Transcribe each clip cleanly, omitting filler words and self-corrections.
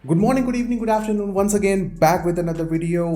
Good morning, good evening, good afternoon, once again back with another video.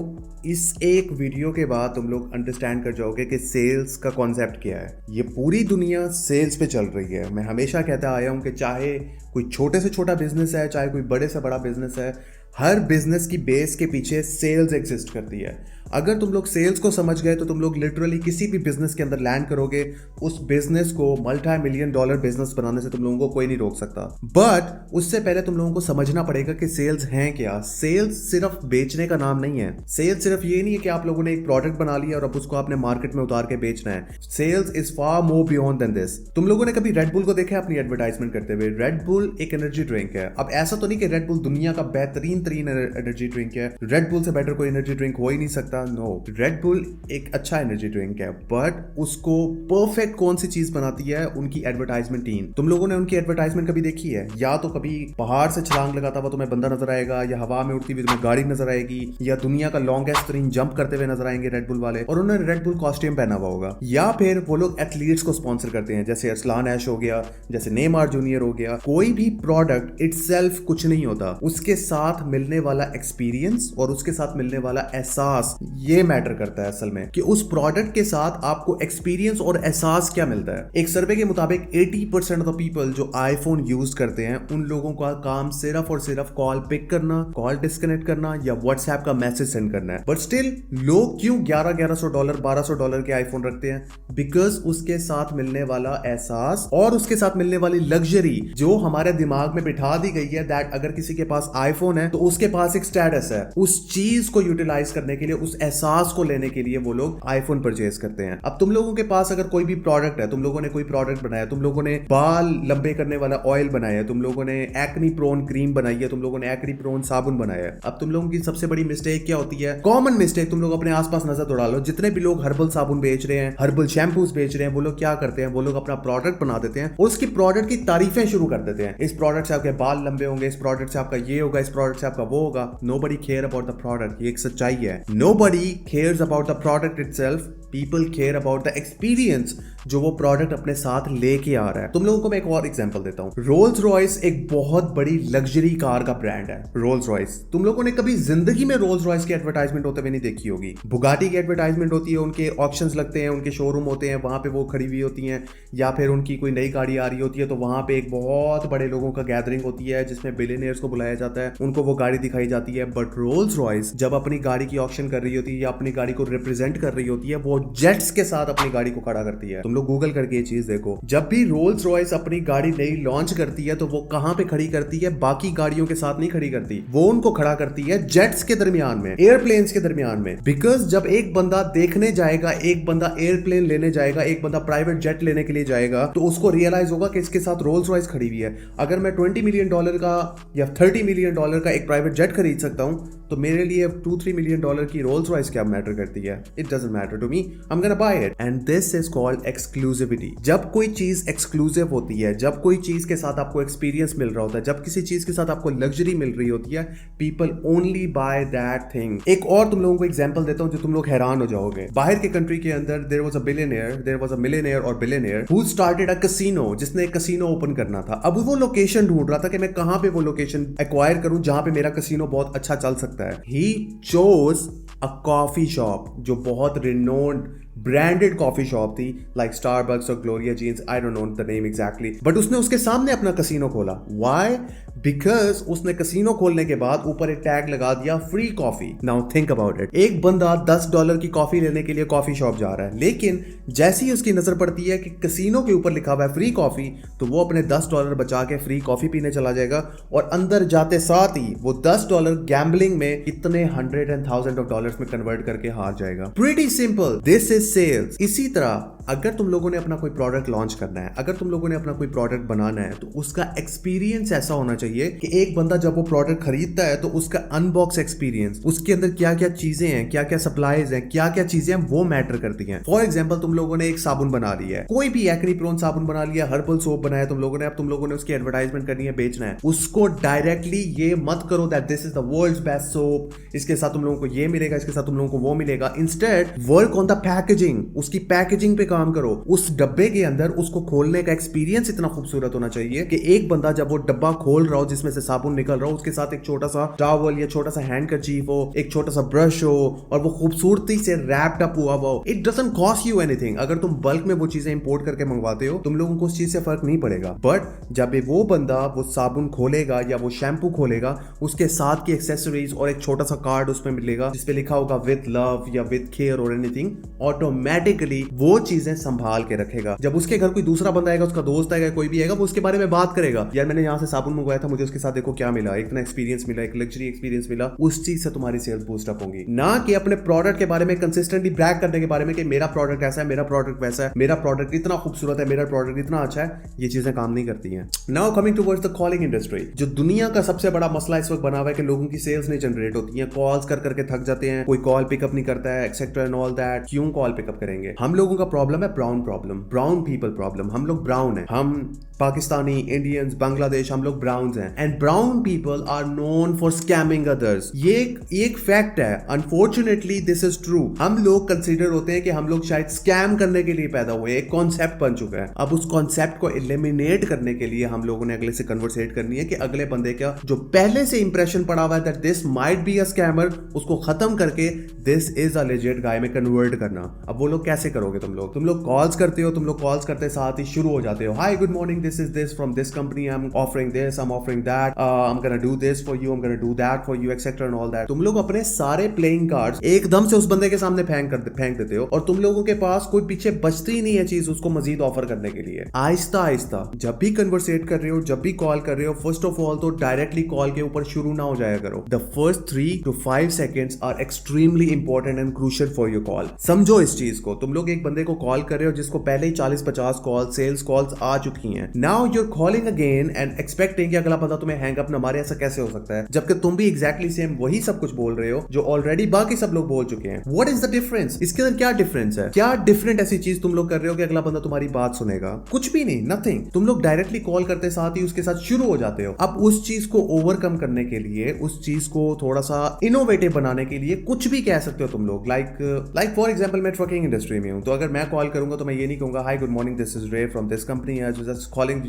इस एक video के बाद तुम लोग अंडरस्टैंड कर जाओगे कि सेल्स का कॉन्सेप्ट क्या है। ये पूरी दुनिया सेल्स पे चल रही है। मैं हमेशा कहता आया हूँ कि चाहे कोई छोटे से छोटा बिजनेस है, चाहे कोई बड़े से बड़ा बिजनेस है, हर बिजनेस की बेस के पीछे सेल्स एग्जिस्ट करती है। अगर तुम लोग सेल्स को समझ गए तो तुम लोग लिटरली किसी भी बिजनेस के अंदर लैंड करोगे। उस बिजनेस को मल्टी मिलियन डॉलर बिजनेस बनाने से तुम लोगों को कोई नहीं रोक सकता। बट उससे पहले तुम लोगों को समझना पड़ेगा कि सेल्स हैं क्या। सेल्स सिर्फ बेचने का नाम नहीं है। सेल्स सिर्फ ये नहीं है कि आप लोगों ने एक प्रोडक्ट बना लिया और अब उसको आपने मार्केट में उतार के बेचना है। Sales is far more beyond than this. तुम लोगों ने कभी रेड बुल को देखा है अपनी एडवर्टाइजमेंट करते हुए? रेड बुल एक एनर्जी ड्रिंक है। अब ऐसा तो नहीं कि रेड बुल दुनिया का बेहतरीन एनर्जी ड्रिंक है, रेड बुल से बेटर कोई एनर्जी ड्रिंक हो ही नहीं सकता। नो, रेड बुल एक अच्छा एनर्जी ड्रिंक है, बट उसको परफेक्ट कौन सी चीज बनाती है? उनकी एडवर्टाइजमेंट टीम। तुम लोगों ने उनकी एडवर्टाइजमेंट कभी देखी है? या तो कभी पहाड़ से छलांग लगाता हुआ तुम्हें बंदा नजर आएगा, या हवा में उड़ती हुई तुम्हें गाड़ी नजर आएगी, या दुनिया का लॉन्गेस्ट तरीन जंप करते हुए नजर आएंगे रेड बुल वाले, और उन्होंने रेड बुल कॉस्ट्यूम पहना हुआ होगा। या फिर वो लोग एथलीट्स को स्पॉन्सर करते हैं, जैसे अरसलान ऐश हो गया, जैसे नेमार जूनियर हो गया। कोई भी प्रोडक्ट इटसेल्फ कुछ नहीं होता, उसके साथ मिलने वाला एक्सपीरियंस और उसके साथ मिलने वाला एहसास, ये मैटर करता है असल में, कि उस प्रोडक्ट के साथ आपको एक्सपीरियंस और एहसास क्या मिलता है। एक सर्वे के मुताबिक 80% ऑफ द पीपल जो आईफोन यूज करते हैं, उन लोगों का काम सिर्फ और सिर्फ कॉल पिक करना, कॉल डिस्कनेक्ट करना या व्हाट्सएप का मैसेज सेंड करना है। बट स्टिल लोग क्यों $1100 $1200 के आईफोन रखते हैं? बिकॉज उसके साथ मिलने वाला एहसास और उसके साथ मिलने वाली लग्जरी जो हमारे दिमाग में बिठा दी गई है, दैट अगर किसी के पास आईफोन है तो उसके पास एक स्टेटस है। उस चीज को यूटिलाइज करने के लिए, उस एहसास को लेने के लिए वो लोग आईफोन परचेज करते हैं। अब तुम लोगों के पास अगर कोई भी प्रोडक्ट है, तुम लोगों ने कोई प्रोडक्ट बनाया, तुम लोगों ने बाल लंबे करने वाला ऑयल बनाया है, तुम लोगों ने एक्नी प्रोन क्रीम बनाई है, तुम लोगों ने एक्नी प्रोन साबुन बनाया है। अब तुम लोगों की सबसे बड़ी मिस्टेक क्या होती है? कॉमन मिस्टेक, तुम लोग अपने आसपास नजर दौड़ा लो, जितने भी लोग हर्बल साबुन बेच रहे हैं, हर्बल शैम्पूज बेच रहे हैं, वो लोग क्या करते हैं? वो लोग अपना प्रोडक्ट बना देते हैं और उसकी प्रोडक्ट की तारीफें शुरू कर देते हैं। इस प्रोडक्ट से आपके बाल लंबे होंगे, इस प्रोडक्ट से आपका ये होगा, इस प्रोडक्ट से आपका वो होगा। Nobody care about the product. ये एक सच्चाई है। Nobody cares about the product itself. People care about the experience जो वो प्रोडक्ट अपने साथ लेके आ रहा है। तुम लोगों को मैं एक और एग्जांपल देता हूं। रोल्स रॉयस एक बहुत बड़ी लग्जरी कार का ब्रांड है। रोल्स रॉयस, तुम लोगों ने कभी जिंदगी में रोल्स रॉयस की एडवर्टाइजमेंट होते हुए नहीं देखी होगी। बुगाटी की एडवर्टाइजमेंट होती है, उनके ऑक्शंस लगते हैं, उनके शोरूम होते हैं, वहां पे वो खड़ी हुई होती हैं, या फिर उनकी कोई नई गाड़ी आ रही होती है तो वहां पे एक बहुत बड़े लोगों का गैदरिंग होती है जिसमें बिलियनियर्स को बुलाया जाता है, उनको वो गाड़ी दिखाई जाती है। बट रोल्स रॉयस जब अपनी गाड़ी की ऑक्शन कर रही होती है या अपनी गाड़ी को रिप्रेजेंट कर रही होती है, वो जेट्स के साथ अपनी गाड़ी को खड़ा करती है। तुम लोग गूगल करके ये चीज देखो। जब भी रोल्स रॉयस अपनी गाड़ी नई लॉन्च करती है तो वो कहां पे खड़ी करती है? बाकी गाड़ियों के साथ नहीं खड़ी करती, वो उनको खड़ा करती है जेट्स के दरमियान में, एयरप्लेन्स के दरमियान में। बिकॉज जब एक बंदा देखने जाएगा, एक बंदा एयरप्लेन लेने जाएगा, एक बंदा प्राइवेट जेट लेने के लिए जाएगा, तो उसको रियलाइज होगा कि इसके साथ रोल्स रॉयस खड़ी हुई है। अगर मैं $20 मिलियन का या $30 मिलियन का एक प्राइवेट जेट खरीद सकता हूं, तो मेरे लिए $2-3 मिलियन की रोल्स रॉयस क्या मैटर करती है? It doesn't matter to me, I am gonna buy it. And this is called exclusivity. जब कोई चीज एक्सक्लूसिव होती है, जब कोई चीज के साथ आपको एक्सपीरियंस मिल रहा होता है, जब किसी चीज के साथ आपको लग्जरी मिल रही होती है, people only by that thing. एक और तुम लोगों को एग्जांपल देता हूं जो तुम लोग हैरान हो जाओगे। बाहर के कंट्री के अंदर देयर वाज अ मिलियनेयर और billionaire who started a casino, जिसने एक कैसीनो ओपन करना था। अब वो लोकेशन ढूंढ रहा था कि मैं कहां पे वो लोकेशन एक्वायर करूं जहां पे मेरा कैसीनो बहुत अच्छा चल सकता है। He chose a coffee shop जो बहुत रिनोन्ड ब्रांडेड कॉफी शॉप थी, लाइक स्टारबक्स और Gloria Jeans, I don't know the name exactly. But उसने उसके सामने अपना कैसीनो खोला। व्हाई? बिकॉज उसने कैसीनो खोलने के बाद ऊपर एक टैग लगा दिया, free coffee. Now think about it. एक बंदा $10 की कॉफी लेने के लिए कॉफी शॉप जा रहा है, लेकिन जैसे ही उसकी नजर पड़ती है कि कैसीनो के ऊपर लिखा हुआ है फ्री कॉफी, तो वो अपने $10 बचा के फ्री कॉफी पीने चला जाएगा और अंदर जाते साथ ही वो $10 गैम्बलिंग में कितने $100 and $1000 में कन्वर्ट करके हार जाएगा। Pretty simple, this is sales. इसी तरह अगर तुम लोगों ने अपना कोई प्रोडक्ट लॉन्च करना है, अगर तुम लोगों ने अपना कोई प्रोडक्ट बनाना है, तो उसका एक्सपीरियंस ऐसा होना चाहिए कि एक बंदा जब वो प्रोडक्ट खरीदता है तो उसका अनबॉक्स एक्सपीरियंस, उसके अंदर क्या क्या चीजें हैं, क्या क्या सप्लाईज हैं, क्या क्या चीजें हैं, वो मैटर करती हैं। फॉर एग्जाम्पल, तुम लोगों ने एक साबुन बना लिया है, कोई भी एक्नी प्रोन साबुन बना लिया, हर्बल सोप बनाया तुम लोगों ने, अब तुम लोगों ने उसकी एडवर्टाइजमेंट करनी है, बेचना है। उसको डायरेक्टली ये मत करो that this is the world's best soap, इसके साथ तुम लोगों को ये मिलेगा, इसके साथ तुम लोगों को वो मिलेगा। Instead work on the packaging, उसकी पैकेजिंग पे काम करो। उस डब्बे के अंदर उसको खोलने का एक्सपीरियंस इतना खूबसूरत होना चाहिए कि एक बंदा जब वो डब्बा खोल रहा हो हो जिसमें से साबुन निकल रहा हो, उसके साथ एक छोटा सा टॉवल या छोटा सा हैंडकरचीफ हो, एक छोटा सा ब्रश हो और वो खूबसूरती से रैप्ड अप हुआ हो, it doesn't cost you anything. अगर तुम बल्क में वो चीजें इंपोर्ट करके मंगवाते हो, तुम लोगों को उस चीज से फर्क नहीं पड़ेगा। बट जब वो बंदा वो साबुन खोलेगा या वो शैम्पू खोलेगा, उसके साथ की एक्सेसरीज और एक छोटा सा कार्ड उसमें मिलेगा जिसपे लिखा होगा विद लव या विद केयर और एनीथिंग, ऑटोमेटिकली वो चीजें संभाल के रखेगा। जब उसके घर कोई दूसरा बंदा आएगा, उसका दोस्त आएगा, कोई भी आएगा, वो उसके बारे में बात करेगा, यार मैंने यहाँ से साबुन मंगवाया था, मुझे उसके साथ देखो क्या मिला, एक नया एक्सपीरियंस मिला, एक लग्जरी एक्सपीरियंस मिला। उस चीज से तुम्हारी सेल्स बूस्ट अप होंगी, ना कि अपने प्रोडक्ट के बारे में कंसिस्टेंटली ब्रैग करने के बारे में कि मेरा प्रोडक्ट ऐसा है, मेरा प्रोडक्ट वैसा है, मेरा प्रोडक्ट इतना खूबसूरत है, मेरा प्रोडक्ट इतना अच्छा है। ये चीजें काम नहीं करती हैं। Now coming towards the calling industry, जो दुनिया का सबसे बड़ा मसला इस वक्त बना हुआ है कि लोगों की सेल्स नहीं जनरेट होती हैं, कॉल्स कर करके थक जाते हैं, कोई कॉल पिकअप नहीं करता है, एक्सेट्रा एंड ऑल दैट। क्यों कॉल पिकअप करेंगे? हम लोगों का प्रॉब्लम है brown problem, brown people problem. हम लोग ब्राउन है, हम पाकिस्तानी, इंडियंस, बांग्लादेश, हम लोग ब्राउन्स हैं and brown people are known for scamming others. ये एक फैक्ट है, अनफॉर्चुनेटली दिस इज ट्रू। हम लोग कंसीडर होते हैं कि हम लोग शायद स्कैम करने के लिए पैदा हुए, एक कॉन्सेप्ट बन चुका है। अब उस कॉन्सेप्ट को एलिमिनेट करने के लिए हम लोगों ने अगले से कन्वर्सेट करनी है कि अगले बंदे का जो पहले से इंप्रेशन पड़ा हुआ है that this might be a scammer, उसको खत्म करके दिस इज अ लेजिट गाय में कन्वर्ट करना। अब वो लोग कैसे करोगे? तुम लोग कॉल्स करते हो, तुम लोग कॉल्स करते साथ ही शुरू हो जाते हो, हाय good morning, this is this from this company, I am offering this, I am offering that, I am gonna do this for you, I am gonna do that for you, etcetera and all that. तुम लोग अपने सारे playing cards एकदम से उस बंदे के सामने फेंक देते हो और तुम लोगों के पास कोई पीछे बचती ही नहीं है चीज उसको मजीद ऑफर करने के लिए। आहिस्ता आहिस्ता जब भी कन्वर्सेट कर रहे हो, जब भी कॉल कर रहे हो, फर्स्ट ऑफ ऑल तो डायरेक्टली कॉल के ऊपर शुरू ना हो जाया करो। The first 3 to 5 seconds are extremely important and crucial for your call. समझो इस चीज को। तुम लोग एक बंदे को कॉल कर रहे हो जिसको पहले ही 40-50 कॉल, सेल्स कॉल्स आ चुकी हैं। Now you're calling again and expecting कि अगला बंदा तुम्हें हैंग अप ना मारे। ऐसा कैसे हो सकता है जबकि तुम भी एग्जैक्टली सेम वही सब कुछ बोल रहे हो जो ऑलरेडी बाकी सब लोग बोल चुके हैं। What is the difference? इसके अंदर क्या डिफरेंस है? क्या डिफरेंट ऐसी चीज तुम लोग कर रहे हो कि अगला बंदा तुम्हारी बात सुनेगा? कुछ भी नहीं, नथिंग। तुम लोग डायरेक्टली कॉल करते साथ ही उसके साथ शुरू हो जाते हो। अब उस चीज को ओवरकम करने के लिए, उस चीज को थोड़ा सा इनोवेटिव बनाने के लिए कुछ भी कह सकते हो तुम लोग। लाइक फॉर एग्जांपल मैं ट्रकिंग इंडस्ट्री में हूं, तो अगर मैं कॉल करूंगा तो मैं ये नहीं कहूंगा hi good morning, this is Ray from this company, I was just calling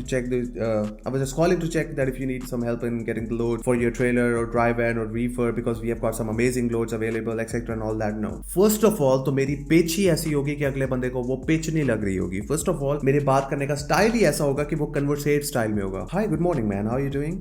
to check that if you need some help in getting the load for your trailer और ड्राई वैन और reefer because we have got some amazing loads available etcetera and all that. No, first of all तो मेरी pitch ही ऐसी होगी कि अगले बंदे को वो पिच नहीं लग रही होगी। फर्स्ट ऑफ ऑल मेरे बात करने का स्टाइल ही ऐसा होगा कि वो कन्वर्सेट स्टाइल में होगा। Hi good morning man, how are you doing?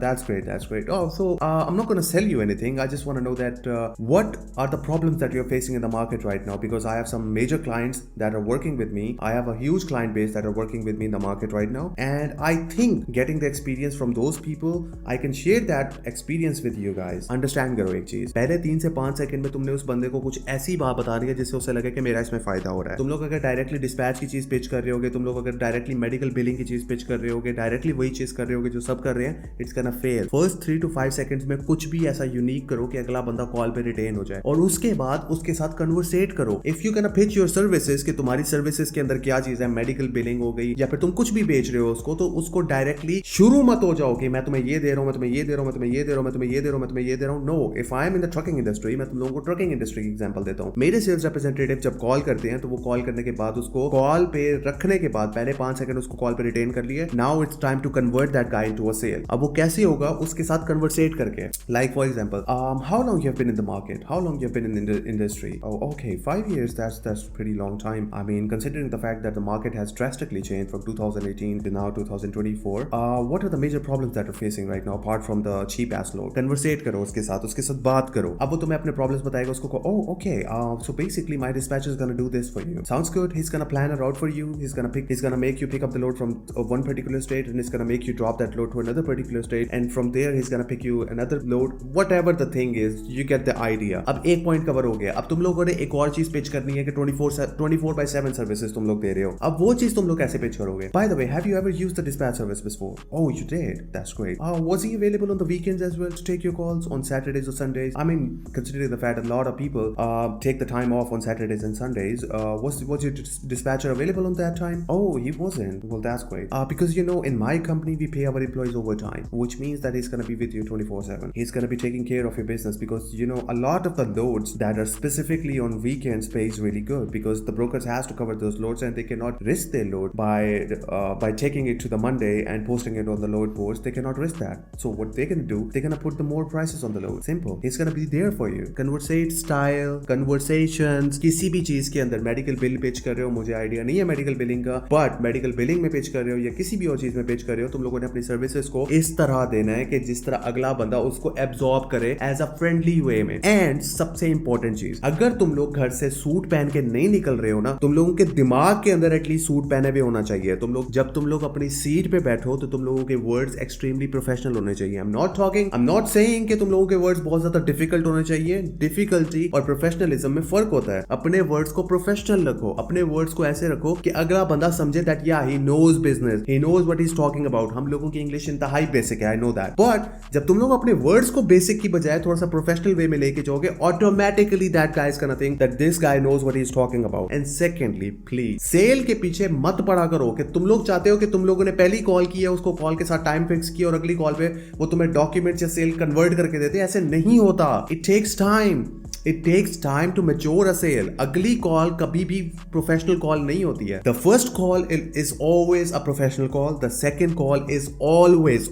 That's great. Oh so I am not gonna sell you anything. I just want to know that what are the problems that you're facing in the market right now, because I have some major clients that are working with me. I have a huge client base that are working with me in the market right now, and I think getting the experience from those people, I can share that experience with you guys. Understand करो एक चीज, पहले 3 से 5 second में तुमने उस बंदे को कुछ ऐसी बात बता दी है जिससे उसे लगे कि मेरा इसमें फायदा हो रहा है। तुम लोग अगर डायरेक्टली डिस्पैच की चीज पिच कर रहे होगे, तुम लोग अगर डायरेक्टली मेडिकल बिलिंग की चीज पिच कर रहे होगे, डायरेक्टली वही चीज कर रहे होगे जो सब कर रहे हैं, it's gonna fail. First 3 to 5 seconds में कुछ भी ऐसा यूनिक करो कि अगला बंदा कॉल पे रिटेन हो जाए, और उसके बाद उसके साथ कन्वर्सेट करो। If you can pitch your services कि तुम्हारी सर्विसेज के अंदर क्या चीज है, मेडिकल बिलिंग हो गई या फिर तुम कुछ भी बेच रहे हो उसको, तो उसको डायरेक्टली शुरू मत हो जाओ कि मैं तुम्हें ये दे रहा हूं, मैं तुम्हें ये दे रहा हूं, मैं तुम्हें ये दे रहा हूं, मैं तुम्हें ये दे रहा हूं, मैं तुम्हें ये दे रहा हूं। No, if I am in the trucking industry, मैं तुम लोगों को ट्रकिंग इंडस्ट्री की एग्जांपल देता हूं। मेरे सेल्स रिप्रेजेंटेटिव जब कॉल करते हैं तो वो कॉल करने के बाद उसको कॉल पे रखने के बाद पहले 5 सेकंड उसको कॉल पे रिटेन कर लिए। Now it's time to convert that guy into a sale. अब वो कैसे होगा? उसके साथ कन्वर्सेट करके। Like for example, how long you have been in the market? How long you have been in the industry? Oh, okay, 5 years. That's pretty long time. I mean, considering the fact that the market has drastically changed from 2018 to now 2024. What are the major problems that you're facing right now apart from the cheap ass load? Conversate करो उसके साथ बात करो। अब वो तुम्हें अपने problems बताएगा, उसको कहो, oh, okay, so basically my dispatcher is gonna do this for you. Sounds good. He's gonna plan a route for you. He's gonna make you pick up the load from one particular state, and he's gonna make you drop that load to another particular state, and from there he's gonna pick you another load. Whatever the thing is, you get the idea. अब एक point cover हो गया। अब तुम लोगों ने एक और चीज पिच करनी है कि 24/7 सर्विसेज तुम लोग दे रहे हो। अब वो चीज तुम लोग कैसे पिच करोगे? By the way, have you ever used the dispatch service before? Oh, you did? That's great. Was he available on the weekends as well to take your calls on Saturdays or Sundays? I mean, considering the fact that a lot of people take the time off on Saturdays and Sundays, was your dispatcher available on that time? Oh, he wasn't. Well, that's great. Because you know, in my company, we pay our employees overtime, which means that he's gonna be with you 24/7. He's gonna be taking care of your business because you know a lot of the loads that are specifically on weekends pays really good because the brokers has to cover those loads and they cannot risk their load by taking it to the Monday and posting it on the load boards course, they cannot risk that. So what they're gonna do, they're gonna put the more prices on the load. Simple. He's gonna be there for you. Conversate style, conversations, किसी भी चीज के अंदर medical bill pitch कर रहे हो, मुझे idea नहीं है मेडिकल बिलिंग का, बट मेडिकल बिलिंग में पिच कर रहे हो या किसी भी और चीज में पिच कर रहे हो, तुम लोगों ने अपनी सर्विसेज को इस तरह देना है कि जिस तरह अगला बंदा उसको एब्जॉर्ब करे एज अ फ्रेंडली वे में. एंड सबसे इंपॉर्टेंट चीज, अगर तुम लोग घर से सूट पहन के नहीं निकल रहे हो ना, तुम लोगों के दिमाग के अंदर एटलीस्ट सूट पहने भी होना चाहिए. तुम लोग जब तुम लोग अपनी सीट पे बैठो तो तुम लोगों के वर्ड्स एक्सट्रीमली प्रोफेशनल होने चाहिए. आई एम नॉट सेइंग कि तुम लोगों के वर्ड्स बहुत ज्यादा डिफिकल्ट होने चाहिए. डिफिकल्टी और प्रोफेशनलिज्म में फर्क होता है. अपने वर्ड्स को प्रोफेशनल रखो, अपने वर्ड्स को ऐसे रखो कि अगला बंदा समझे दैट या he knows business, he knows what he is talking about. हम लोगों की इंग्लिश इंतहाई बेसिक है, आई नो दैट, बट जब तुम लोग अपने वर्ड्स को बेसिक की बजाय थोड़ा सा प्रोफेशनल वे में लेके जाओगे, automatically that guy is gonna think that this guy knows what he is talking about. And secondly, please sell के पीछे मत पड़ा करो कि तुम लोग चाहते हो कि तुम लोगों ने पहली कॉल की है, उसको कॉल के साथ टाइम फिक्स किया और अगली कॉल पे वो तुम्हें डॉक्यूमेंट या सेल कन्वर्ट करके देते. ऐसे नहीं होता. It takes time. It takes time to mature a sale. अगली कॉल कभी भी प्रोफेशनल कॉल नहीं होती है. The first call is always a professional call. The second call is always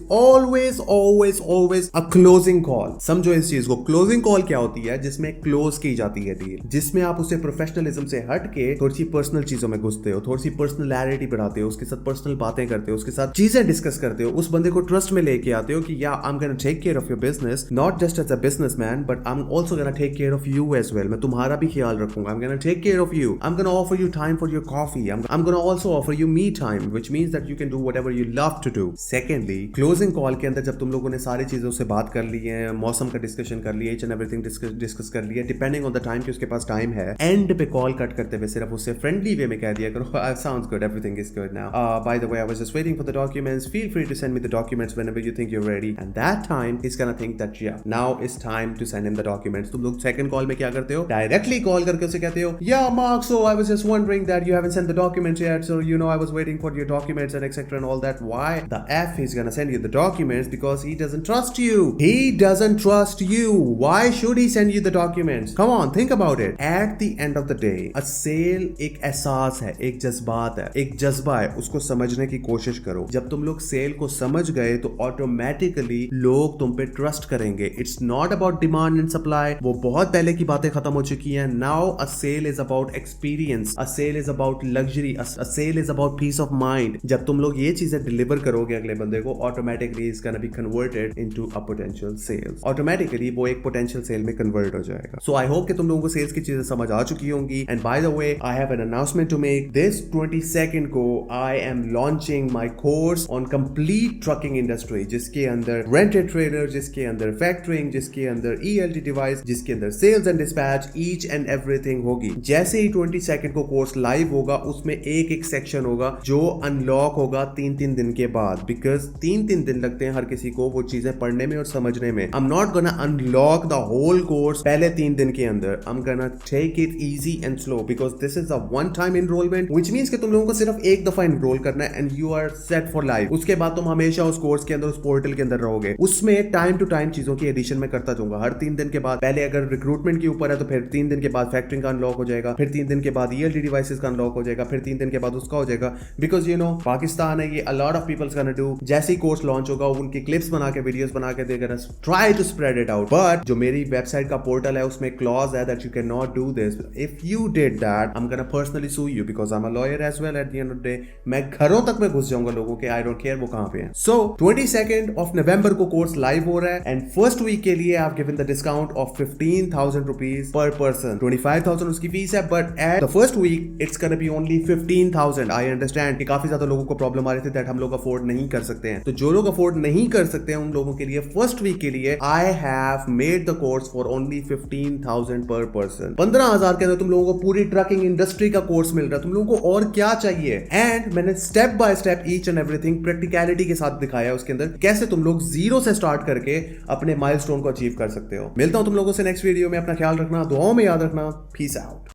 a closing call. समझो इस चीज को. क्लोजिंग कॉल क्या होती है? जिसमें क्लोज की जाती है डील, जिसमें आप उसे प्रोफेशनलिज्म से हट के थोड़ी सी पर्सनल चीजों में घुसते हो, थोड़ी सी पर्सनैलिटी बढ़ाते हो, उसके साथ पर्सनल बातें करते हो, उसके साथ चीजें डिस्कस करते हो, उस बंदे को ट्रस्ट में लेके आते हो कि या I am gonna take care of your business, not just as a businessman but I am also gonna take care of you as well. मैं तुम्हारा भी ख्याल रखूंगा. I'm gonna take care of you. I'm gonna offer you time for your coffee. I'm gonna also offer you me time, which means that you can do whatever you love to do. Secondly, closing call के अंदर जब तुम लोगों ने सारी चीजों से बात कर ली है, मौसम का डिस्कशन कर लिया, each and everything डिस्कस कर लिया, डिपेंडिंग ऑन द टाइम कि उसके पास टाइम है, एंड पे कॉल कट करते हुए सिर्फ उससे फ्रेंडली वे में कह दिया करो, sounds good, everything is good now. By the way, I was just waiting for the documents. Feel free to send me the documents whenever you think you're ready. And that time he's gonna think that yeah, now it's time to send him the documents. तुम लोग second call में क्या करते हो? Directly call करके उसे कहते हो, yeah Mark, so I was just wondering that you haven't sent the documents yet, so you know I was waiting for your documents and etc and all that. Why the f he's gonna send you the documents? Because he doesn't trust you. He doesn't trust you. Why should he send you the documents? Come on, think about it. At the end of the day, a sale एक एहसास है, एक जज्बात है, एक जज्बा है. उसको समझने की कोशिश करो. जब तुम लोग सेल को समझ गए तो ऑटोमेटिकली लोग तुम पे ट्रस्ट करेंगे. It's not about demand and supply. वो बहुत पहले की बातें खत्म हो चुकी हैं. Now a sale is about experience, a sale is about luxury, a sale is about peace of mind. जब तुम लोग ये चीजें डिलीवर करोगे अगले बंदे को, automatically is gonna be converted into a potential sale. Automatically वो एक पोटेंशियल सेल में कन्वर्ट हो जाएगा. सो आई होप कि तुम लोगों को सेल्स की चीजें समझ आ चुकी होंगी. And by the way, I have an announcement to make. This 22nd को I am launching my course on complete trucking industry, जिसके अंदर रेंटेड ट्रेलर, जिसके अंदर फैक्टरिंग, जिसके अंदर ELT डिवाइस, जिसके अंदर sales and dispatch, each and everything होगी. जैसे ही 22nd को कोर्स लाइव होगा, उसमें एक एक सेक्शन होगा जो अनलॉक होगा 3-3 दिन के बाद. बिकॉज 3-3 दिन लगते हैं हर किसी को वो चीजें पढ़ने में और समझने में. I am not gonna unlock the whole course पहले 3 दिन के अंदर. I am gonna take it easy and slow because this is a one time enrollment, which means कि तुम लोगों को सिर्फ एक दफा एनरोल करना है and you are set for life. उसके बाद तुम हमेशा उस कोर्स के अंदर, उस पोर्टल के अंदर रहोगे. उसमें टाइम टू टाइम चीजों की एडिशन में करता जाऊंगा. हर 3 दिन के बाद, पहले अगर रिक्रूटमेंट के ऊपर है तो फिर 3 दिन के बाद फैक्टरिंग का अनलॉक हो जाएगा, फिर 3 दिन के बाद ELT डिवाइसेस का अनलॉक हो जाएगा, फिर 3 दिन के बाद उसका हो जाएगा. बिकॉज यू नो पाकिस्तान है, ये a lot of peoples gonna do. जैसे ही कोर्स लॉन्च होगा, उनकी क्लिप्स बना के, वीडियोस बना के दे gonna try to spread it out. But जो मेरी वेबसाइट का पोर्टल है उसमें क्लॉज है that you can not do this. If you did that, I am gonna personally sue you because I am a lawyer as well. At the end of the day मैं घरों तक में घुस जाऊंगा लोगों के. आई डोंट केयर वो कहां पे हैं. सो 22nd ऑफ नवंबर को कोर्स लाइव हो रहा है एंड फर्स्ट वीक के लिए I have given the discount of 15,000 rupees per person. 25,000 उसकी फीस है, but at the first week it's gonna be only 15,000. I understand कि काफी ज्यादा लोगों को प्रॉब्लम आ रही थी दैट हम लोग अफोर्ड नहीं कर सकते हैं. तो जो लोग अफोर्ड नहीं कर सकते हैं उन लोगों के लिए फर्स्ट वीक के लिए I have made the course for only 15,000 पर पर्सन. 15,000 के अंदर तुम लोगों को पूरी ट्रकिंग इंडस्ट्री का कोर्स मिल रहा है. तुम लोगों को और क्या चाहिए? एंड मैंने step by step each and everything practicality के साथ दिखाया उसके अंदर कैसे तुम लोग जीरो से स्टार्ट करके अपने माइलस्टोन को अचीव कर सकते हो. मिलता हूं तुम लोगों से नेक्स्ट वीडियो में. अपना ख्याल रखना, दुआओं में याद रखना. Peace out.